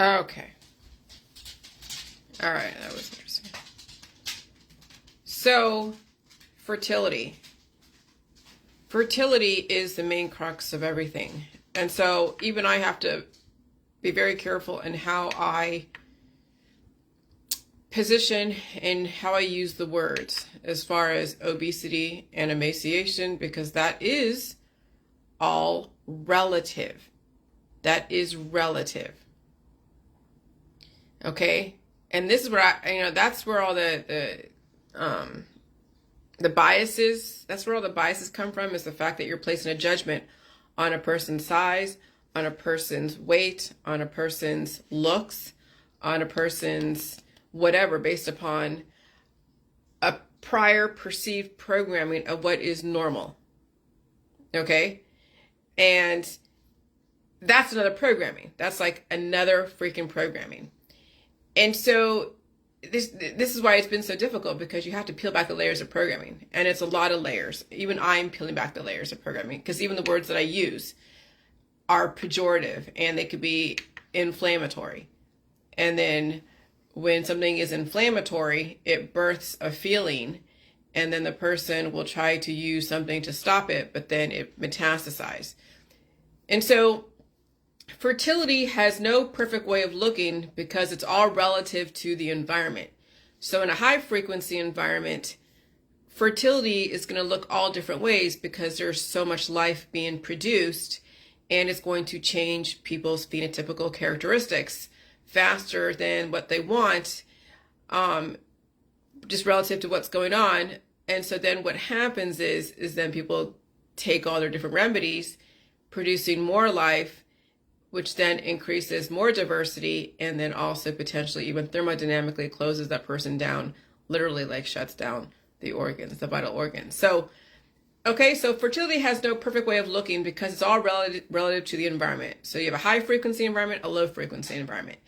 Okay. All right, that was interesting. So, fertility. Fertility is the main crux of everything. And so even I have to be very careful in how I position and how I use the words as far as obesity and emaciation, because that is all relative. That is relative. Okay? And this is where that's where all the biases, that's where all the biases come from, is the fact that you're placing a judgment on a person's size, on a person's weight, on a person's looks, on a person's whatever, based upon a prior perceived programming of what is normal. Okay? And that's another programming. That's like another freaking programming. And so this is why it's been so difficult, because you have to peel back the layers of programming. And it's a lot of layers. Even I'm peeling back the layers of programming, because even the words that I use are pejorative and they could be inflammatory. And then when something is inflammatory, it births a feeling, and then the person will try to use something to stop it, but then it metastasizes. And so fertility has no perfect way of looking, because it's all relative to the environment. So in a high frequency environment, fertility is going to look all different ways, because there's so much life being produced, and it's going to change people's phenotypical characteristics faster than what they want, just relative to what's going on. And so then what happens is then people take all their different remedies, producing more life, which then increases more diversity, and then also potentially even thermodynamically closes that person down, literally like shuts down the organs, the vital organs. So, okay, so fertility has no perfect way of looking, because it's all relative to the environment. So you have a high frequency environment, a low frequency environment.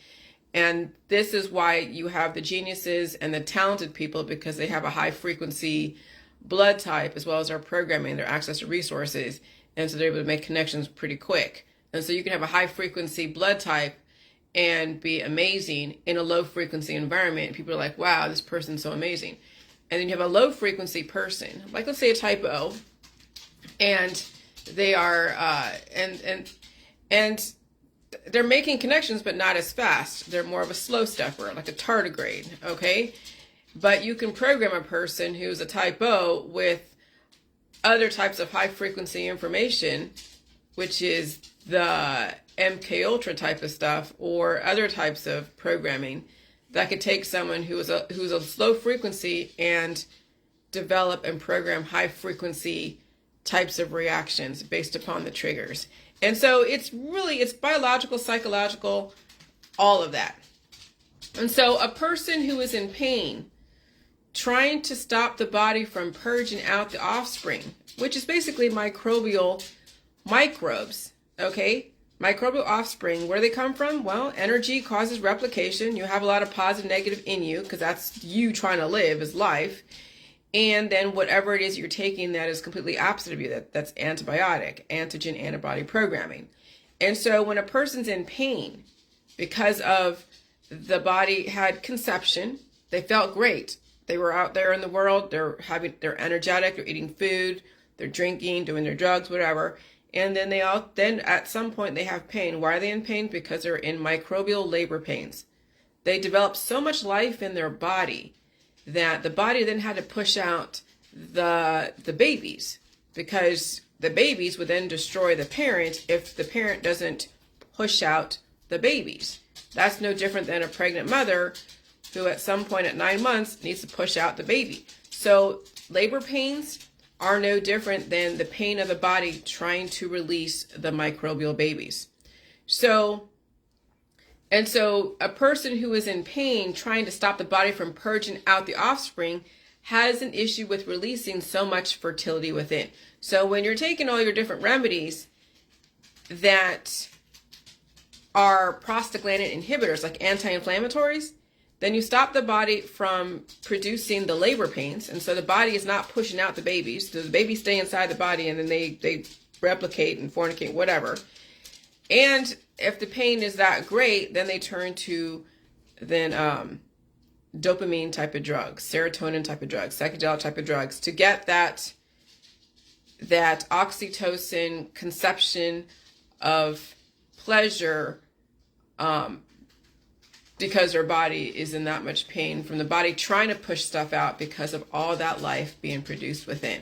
And this is why you have the geniuses and the talented people, because they have a high frequency blood type, as well as their programming, their access to resources. And so they're able to make connections pretty quick. And so you can have a high frequency blood type and be amazing in a low frequency environment. People are like, wow, this person's so amazing. And then you have a low frequency person, like let's say a type O, and they are, and they're making connections, but not as fast. They're more of a slow stepper, like a tardigrade, okay? But you can program a person who's a type O with other types of high frequency information, which is the MK Ultra type of stuff, or other types of programming that could take someone who's a slow frequency and develop and program high frequency types of reactions based upon the triggers. And so it's biological, psychological, all of that. And so a person who is in pain, trying to stop the body from purging out the offspring, which is basically microbial microbes, okay? Microbial offspring, where they come from? Well, energy causes replication. You have a lot of positive, negative in you, because that's you trying to live, is life. And then whatever it is you're taking that is completely opposite of you, that's antibiotic, antigen antibody programming. And so when a person's in pain because of the body had conception, they felt great. They were out there in the world, they're energetic, they're eating food, they're drinking, doing their drugs, whatever. And then then at some point they have pain. Why are they in pain? Because they're in microbial labor pains. They developed so much life in their body that the body then had to push out the babies, because the babies would then destroy the parent if the parent doesn't push out the babies. That's no different than a pregnant mother who at some point at 9 months needs to push out the baby. So labor pains are no different than the pain of the body trying to release the microbial babies. So a person who is in pain trying to stop the body from purging out the offspring has an issue with releasing so much fertility within. So when you're taking all your different remedies that are prostaglandin inhibitors, like anti-inflammatories, then you stop the body from producing the labor pains. And so the body is not pushing out the babies. So the babies stay inside the body, and then they replicate and fornicate, whatever. And if the pain is that great, then they turn to dopamine type of drugs, serotonin type of drugs, psychedelic type of drugs to get that oxytocin conception of pleasure, because their body is in that much pain from the body trying to push stuff out because of all that life being produced within.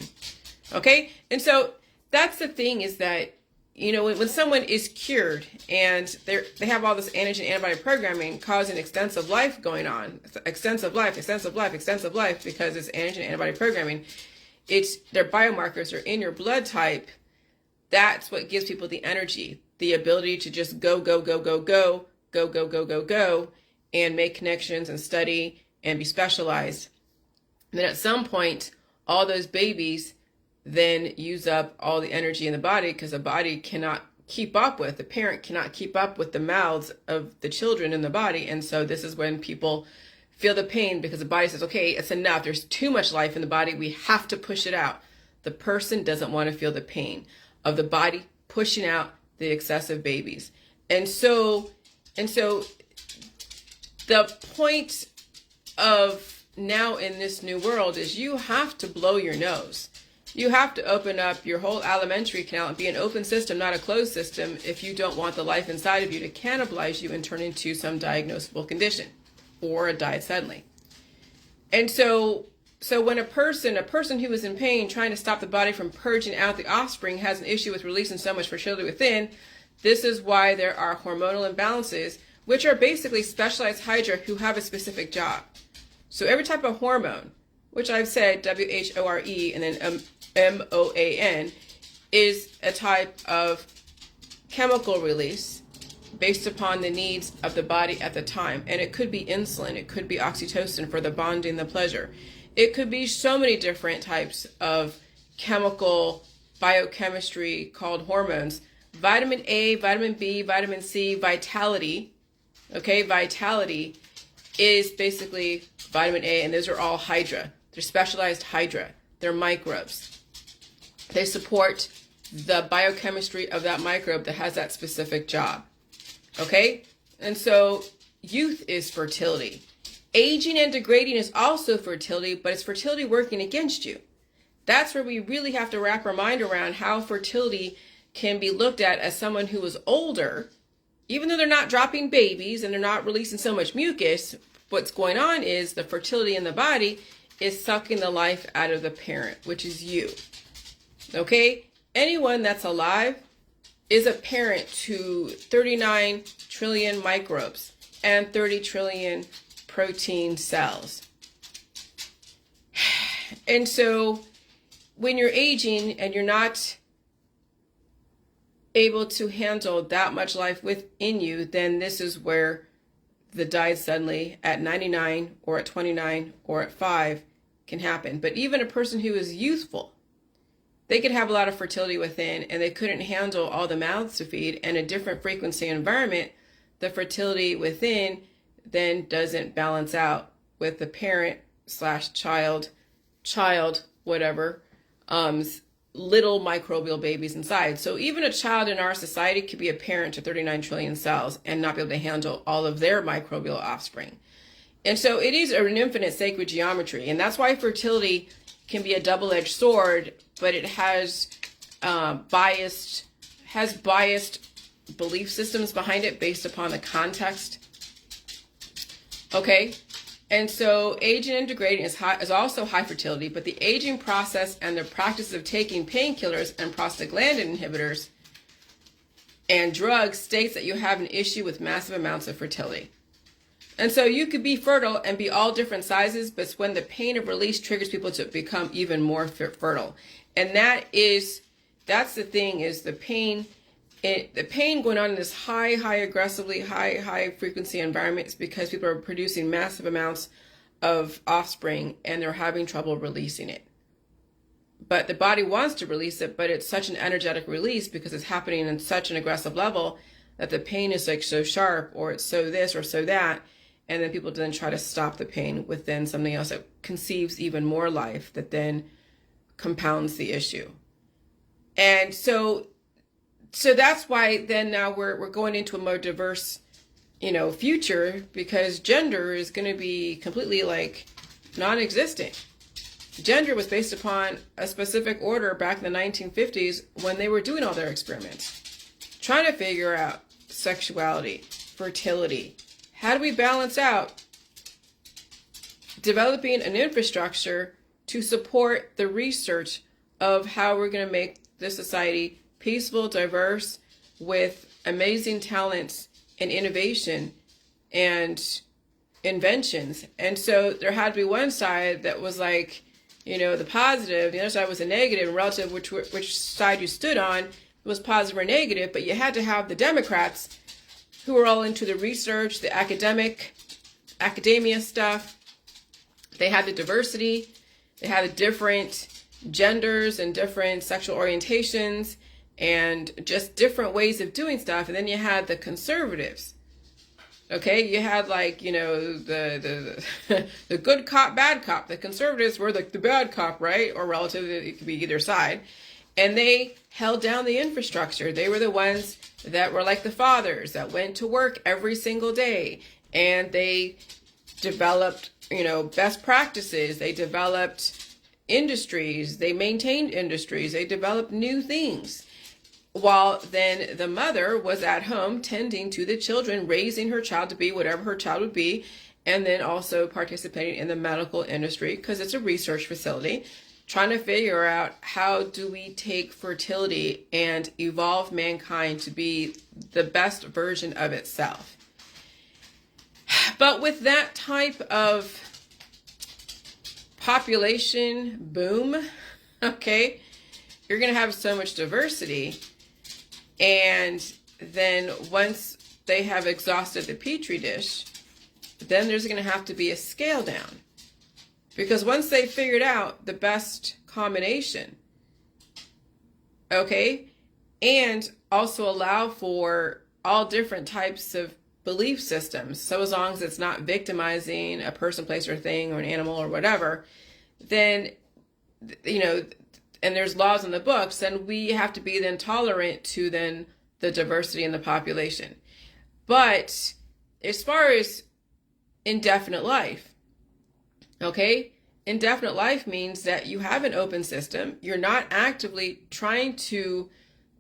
Okay? And so that's the thing, is that, when someone is cured and they have all this antigen antibody programming causing extensive life going on, extensive life, because it's antigen antibody programming, it's their biomarkers are in your blood type. That's what gives people the energy, the ability to just go, and make connections and study and be specialized. And then at some point, all those babies then use up all the energy in the body, because the body cannot keep up with, the parent cannot keep up with the mouths of the children in the body. And so this is when people feel the pain, because the body says, okay, it's enough. There's too much life in the body. We have to push it out. The person doesn't want to feel the pain of the body pushing out the excessive babies. And so the point of now in this new world is you have to blow your nose. You have to open up your whole alimentary canal and be an open system, not a closed system, if you don't want the life inside of you to cannibalize you and turn into some diagnosable condition or died suddenly. And so when a person who is in pain trying to stop the body from purging out the offspring has an issue with releasing so much fertility within, this is why there are hormonal imbalances, which are basically specialized hydra who have a specific job. So every type of hormone, which I've said WHORE and then MOAN, is a type of chemical release based upon the needs of the body at the time. And it could be insulin, it could be oxytocin for the bonding, the pleasure. It could be so many different types of chemical biochemistry called hormones. Vitamin A, vitamin B, vitamin C, vitality. Okay, vitality is basically vitamin A, and those are all hydra. They're specialized hydra. They're microbes. They support the biochemistry of that microbe that has that specific job. Okay? And so youth is fertility. Aging and degrading is also fertility, but it's fertility working against you. That's where we really have to wrap our mind around how fertility can be looked at as someone who is older, even though they're not dropping babies and they're not releasing so much mucus. What's going on is the fertility in the body is sucking the life out of the parent, which is you. Okay? Anyone that's alive is a parent to 39 trillion microbes and 30 trillion protein cells. And so when you're aging and you're not able to handle that much life within you, then this is where the died suddenly at 99 or at 29 or at 5 can happen. But even a person who is youthful, they could have a lot of fertility within and they couldn't handle all the mouths to feed, and a different frequency environment, the fertility within then doesn't balance out with the parent / child, whatever, little microbial babies inside. So even a child in our society could be a parent to 39 trillion cells and not be able to handle all of their microbial offspring. And so it is an infinite sacred geometry. And that's why fertility can be a double-edged sword, but it has biased belief systems behind it based upon the context. Okay? And so aging and degrading is also high fertility, but the aging process and the practice of taking painkillers and prostaglandin inhibitors and drugs states that you have an issue with massive amounts of fertility. And so you could be fertile and be all different sizes, but it's when the pain of release triggers people to become even more fertile. And that's the thing, is the pain going on in this aggressively high frequency environment is because people are producing massive amounts of offspring and they're having trouble releasing it. But the body wants to release it, but it's such an energetic release because it's happening in such an aggressive level that the pain is like so sharp, or it's so this or so that. And then people then try to stop the pain within something else that conceives even more life that then compounds the issue. And so So that's why then now we're going into a more diverse, future, because gender is going to be completely like non-existent. Gender was based upon a specific order back in the 1950s when they were doing all their experiments, trying to figure out sexuality, fertility. How do we balance out developing an infrastructure to support the research of how we're going to make this society peaceful, diverse, with amazing talents and innovation and inventions. And so there had to be one side that was like, the positive, the other side was the negative, and relative which side you stood on was positive or negative. But you had to have the Democrats, who were all into the research, the academia stuff. They had the diversity, they had the different genders and different sexual orientations and just different ways of doing stuff. And then you had the conservatives. Okay, you had like, the the good cop, bad cop. The conservatives were like the bad cop, right? Or relative, it could be either side. And they held down the infrastructure. They were the ones that were like the fathers that went to work every single day. And they developed, best practices. They developed industries. They maintained industries. They developed new things. While then the mother was at home tending to the children, raising her child to be whatever her child would be, and then also participating in the medical industry because it's a research facility, trying to figure out how do we take fertility and evolve mankind to be the best version of itself. But with that type of population boom, okay, you're going to have so much diversity. And then once they have exhausted the petri dish, then there's going to have to be a scale down. Because once they figured out the best combination, okay, and also allow for all different types of belief systems, so as long as it's not victimizing a person, place, or thing, or an animal, or whatever, then, and there's laws in the books, then we have to be then tolerant to then the diversity in the population. But as far as indefinite life, okay, indefinite life means that you have an open system. You're not actively trying to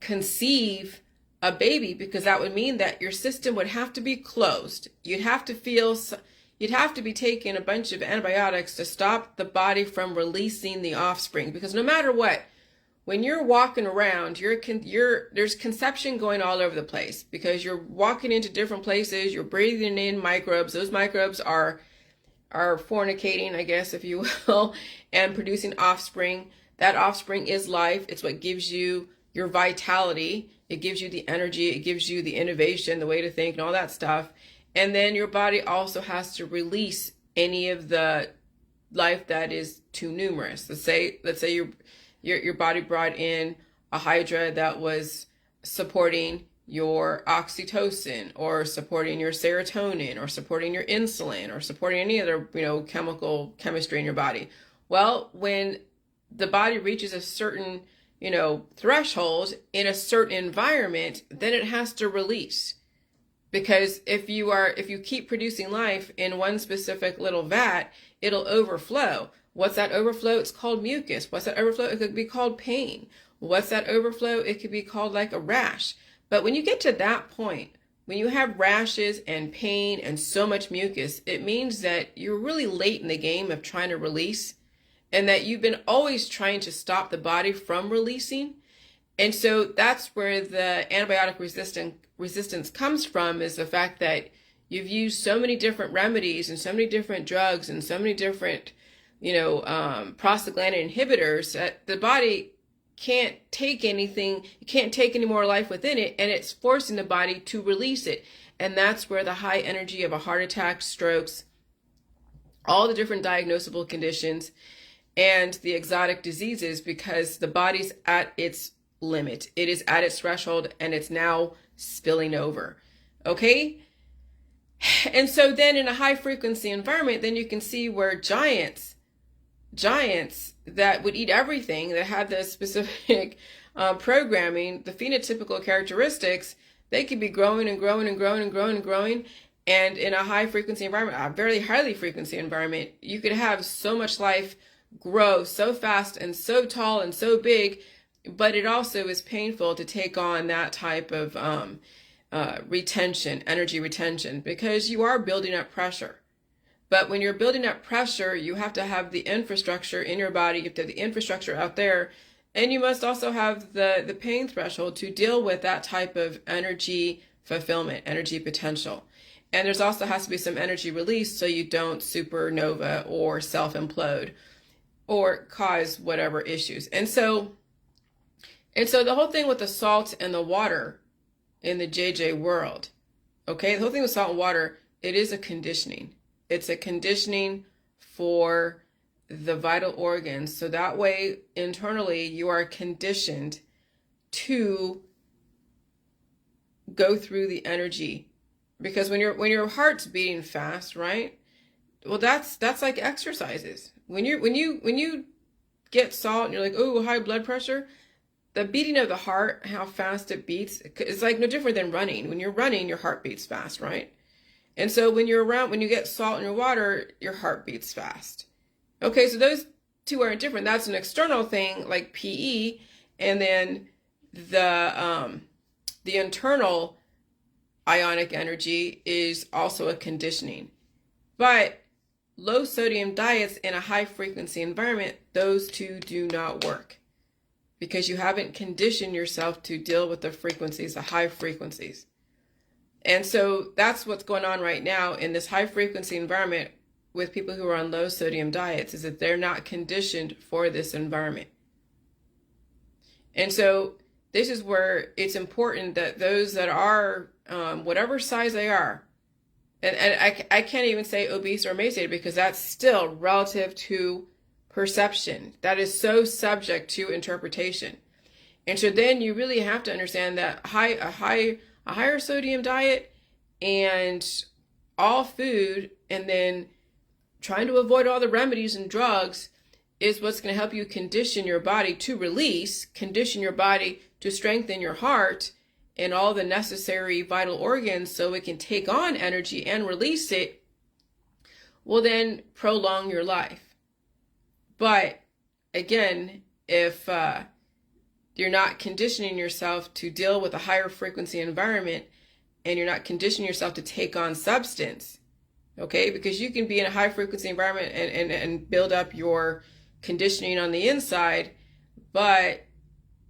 conceive a baby, because that would mean that your system would have to be closed. You'd have to be taking a bunch of antibiotics to stop the body from releasing the offspring. Because no matter what, when you're walking around, there's conception going all over the place, because you're walking into different places, you're breathing in microbes. Those microbes are fornicating, I guess, if you will, and producing offspring. That offspring is life. It's what gives you your vitality. It gives you the energy. It gives you the innovation, the way to think, and all that stuff. And then your body also has to release any of the life that is too numerous. Let's say your body brought in a hydra that was supporting your oxytocin, or supporting your serotonin, or supporting your insulin, or supporting any other, chemistry in your body. Well, when the body reaches a certain, threshold in a certain environment, then it has to release. Because if you keep producing life in one specific little vat, it'll overflow. What's that overflow? It's called mucus. What's that overflow? It could be called pain. What's that overflow? It could be called like a rash. But when you get to that point, when you have rashes and pain and so much mucus, it means that you're really late in the game of trying to release, and that you've been always trying to stop the body from releasing. And so that's where the antibiotic resistance comes from, is the fact that you've used so many different remedies and so many different drugs and so many different, prostaglandin inhibitors, that the body can't take anything, it can't take any more life within it, and it's forcing the body to release it. And that's where the high energy of a heart attack, strokes, all the different diagnosable conditions, and the exotic diseases, because the body's at its limit. It is at its threshold, and it's now spilling over. Okay? And so then in a high frequency environment, then you can see where giants that would eat everything, that had the specific programming, the phenotypical characteristics, they could be growing and growing and growing and growing and growing. And in a high frequency environment, a very highly frequency environment, you could have so much life grow so fast and so tall and so big, but it also is painful to take on that type of retention, energy retention, because you are building up pressure. But when you're building up pressure, you have to have the infrastructure in your body, you have to have the infrastructure out there, and you must also have the pain threshold to deal with that type of energy fulfillment, energy potential. And there's also has to be some energy release so you don't supernova or self-implode or cause whatever issues. And so the whole thing with the salt and the water in the JJ world, okay, the whole thing with salt and water, it is a conditioning. It's a conditioning for the vital organs. So that way, internally, you are conditioned to go through the energy. Because when your heart's beating fast, right? Well, that's like exercises. When you get salt and you're like, oh, high blood pressure, the beating of the heart, how fast it beats, it's like no different than running. When you're running, your heart beats fast, right? And so when you get salt in your water, your heart beats fast. Okay, so those two aren't different. That's an external thing like PE, and then the internal ionic energy is also a conditioning. But low sodium diets in a high frequency environment, those two do not work because you haven't conditioned yourself to deal with the frequencies, the high frequencies. And so that's what's going on right now in this high frequency environment with people who are on low sodium diets, is that they're not conditioned for this environment. And so this is where it's important that those that are, whatever size they are, and I can't even say obese or emaciated because that's still relative to perception. That is so subject to interpretation. And so then you really have to understand that a higher sodium diet and all food, and then trying to avoid all the remedies and drugs, is what's going to help you condition your body to release, condition your body to strengthen your heart and all the necessary vital organs so it can take on energy and release it, will then prolong your life. But again, if you're not conditioning yourself to deal with a higher frequency environment, and you're not conditioning yourself to take on substance, okay, because you can be in a high frequency environment and build up your conditioning on the inside, but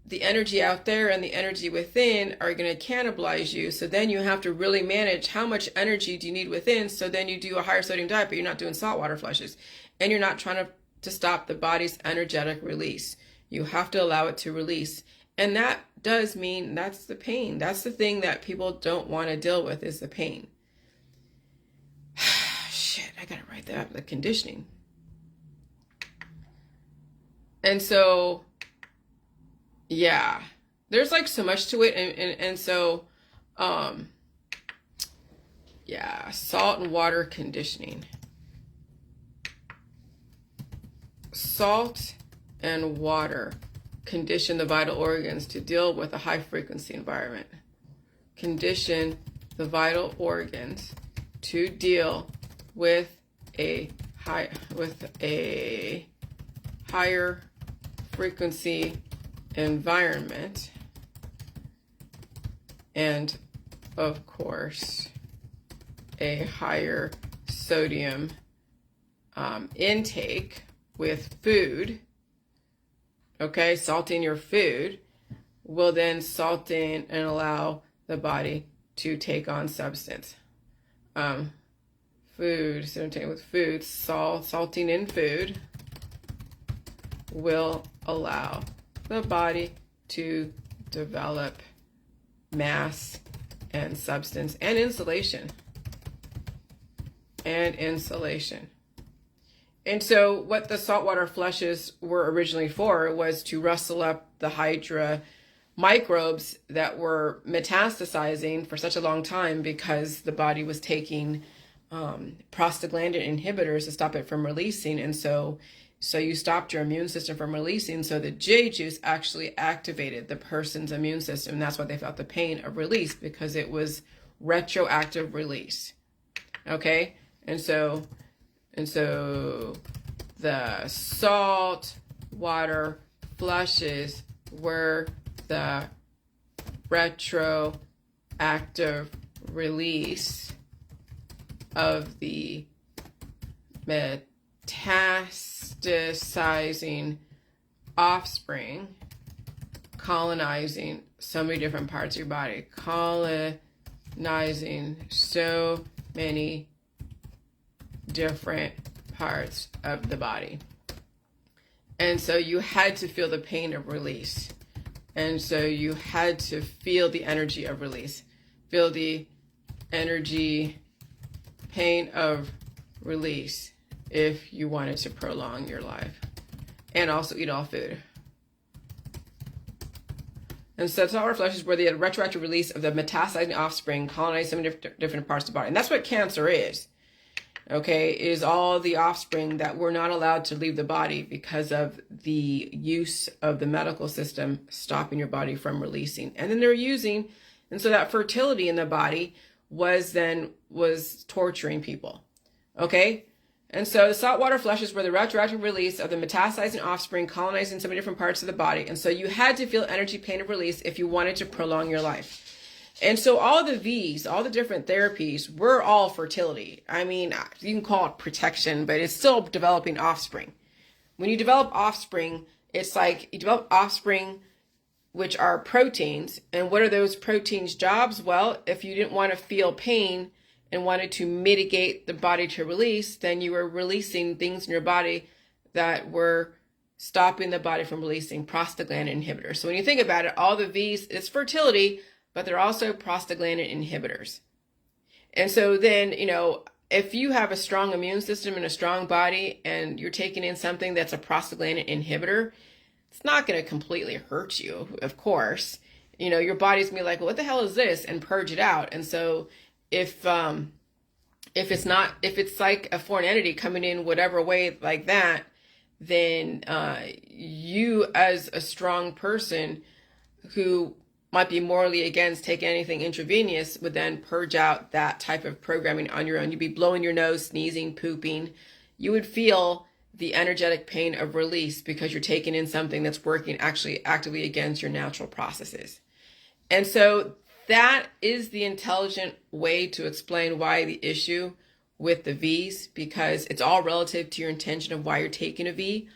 the energy out there and the energy within are going to cannibalize you. So then you have to really manage how much energy do you need within. So then you do a higher sodium diet, but you're not doing saltwater flushes, and you're not trying to stop the body's energetic release. You have to allow it to release. And that does mean that's the pain. That's the thing that people don't want to deal with, is the pain. Shit, I got to write that up, the conditioning. And so, yeah, there's like so much to it. And so, yeah, salt and water conditioning. Salt and water condition the vital organs to deal with a high frequency environment. Condition the vital organs to deal with a higher frequency environment, and of course a higher sodium intake with food. Okay, salting your food will then salt in and allow the body to take on substance. Food, so with food, salting in food will allow the body to develop mass and substance and insulation. And so what the saltwater flushes were originally for was to rustle up the hydra microbes that were metastasizing for such a long time because the body was taking prostaglandin inhibitors to stop it from releasing. And so So you stopped your immune system from releasing. So the J juice actually activated the person's immune system. And that's why they felt the pain of release, because it was retroactive release. Okay. And so the salt water flushes were the retroactive release of the metastasizing offspring colonizing so many different parts of your body, colonizing so many different parts of the body. And so you had to feel the pain of release. And so you had to feel the energy of release. Feel the energy, pain of release if you wanted to prolong your life. And also eat all food. And so saltwater flushes were the retroactive release of the metastasizing offspring colonizing so many different parts of the body. And that's what cancer is. Okay, is all the offspring that were not allowed to leave the body because of the use of the medical system stopping your body from releasing. And then they're using, and so that fertility in the body was torturing people. Okay, and so the saltwater flushes were the retroactive release of the metastasizing offspring colonizing so many different parts of the body. And so you had to feel energy, pain, and release if you wanted to prolong your life. And so all the V's, all the different therapies were all fertility. I mean, you can call it protection, but it's still developing offspring. When you develop offspring, it's like you develop offspring, which are proteins. And what are those proteins' jobs? Well, if you didn't want to feel pain and wanted to mitigate the body to release, then you were releasing things in your body that were stopping the body from releasing prostaglandin inhibitors. So when you think about it, all the V's, it's fertility, but they're also prostaglandin inhibitors. And so then, if you have a strong immune system and a strong body and you're taking in something that's a prostaglandin inhibitor, it's not going to completely hurt you, of course. Your body's going to be like, well, what the hell is this? And purge it out. And so if it's like a foreign entity coming in whatever way like that, then you as a strong person who might be morally against taking anything intravenous would then purge out that type of programming on your own. You'd be blowing your nose, sneezing, pooping. You would feel the energetic pain of release because you're taking in something that's working actually actively against your natural processes. And so that is the intelligent way to explain why the issue with the V's, because it's all relative to your intention of why you're taking a V.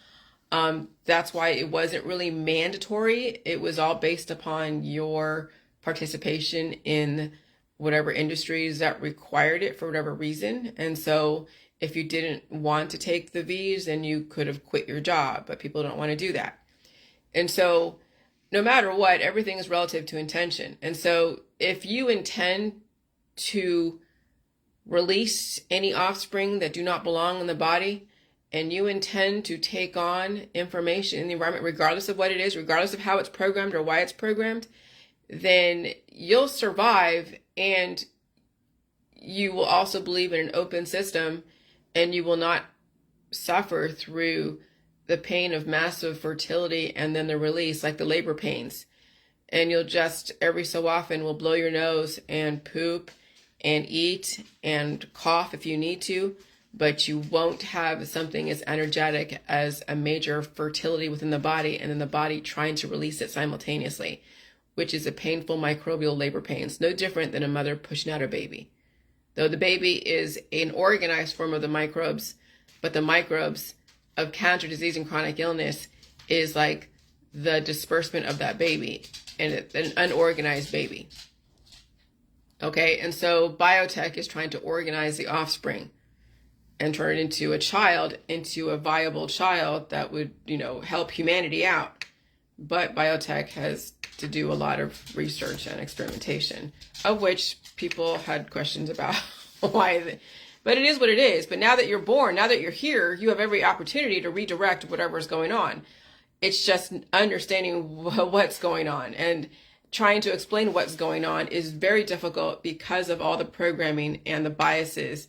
That's why it wasn't really mandatory. It was all based upon your participation in whatever industries that required it for whatever reason. And so if you didn't want to take the V's, then you could have quit your job, but people don't want to do that. And so no matter what, everything is relative to intention. And so if you intend to release any offspring that do not belong in the body, and you intend to take on information in the environment, regardless of what it is, regardless of how it's programmed or why it's programmed, then you'll survive, and you will also believe in an open system, and you will not suffer through the pain of massive fertility and then the release, like the labor pains. And you'll just every so often will blow your nose and poop and eat and cough if you need to, but you won't have something as energetic as a major fertility within the body and then the body trying to release it simultaneously, which is a painful microbial labor pains, no different than a mother pushing out her baby. Though the baby is an organized form of the microbes, but the microbes of cancer, disease, and chronic illness is like the disbursement of that baby, and it's an unorganized baby. Okay, and so biotech is trying to organize the offspring and turn it into a child, into a viable child that would, help humanity out. But biotech has to do a lot of research and experimentation, of which people had questions about why. But it is what it is. But now that you're born, now that you're here, you have every opportunity to redirect whatever is going on. It's just understanding what's going on. And trying to explain what's going on is very difficult because of all the programming and the biases.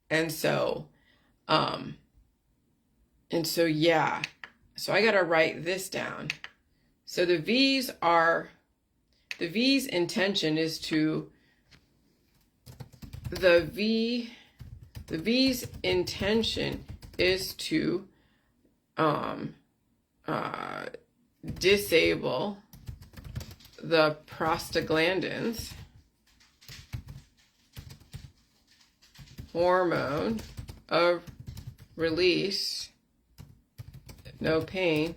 And so And so, yeah, so I got to write this down. So the V's intention is to, the V's intention is to disable the prostaglandins, hormone of release, no pain,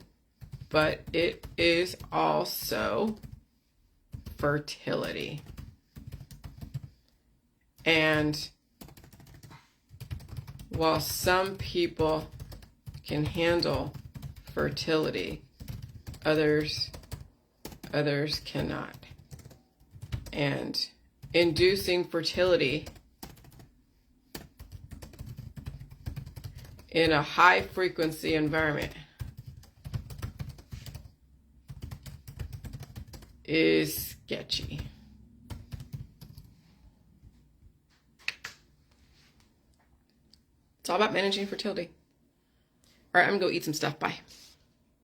but it is also fertility. And while some people can handle fertility, others cannot. And inducing fertility in a high frequency environment is sketchy. It's all about managing fertility. All right, I'm gonna go eat some stuff. Bye.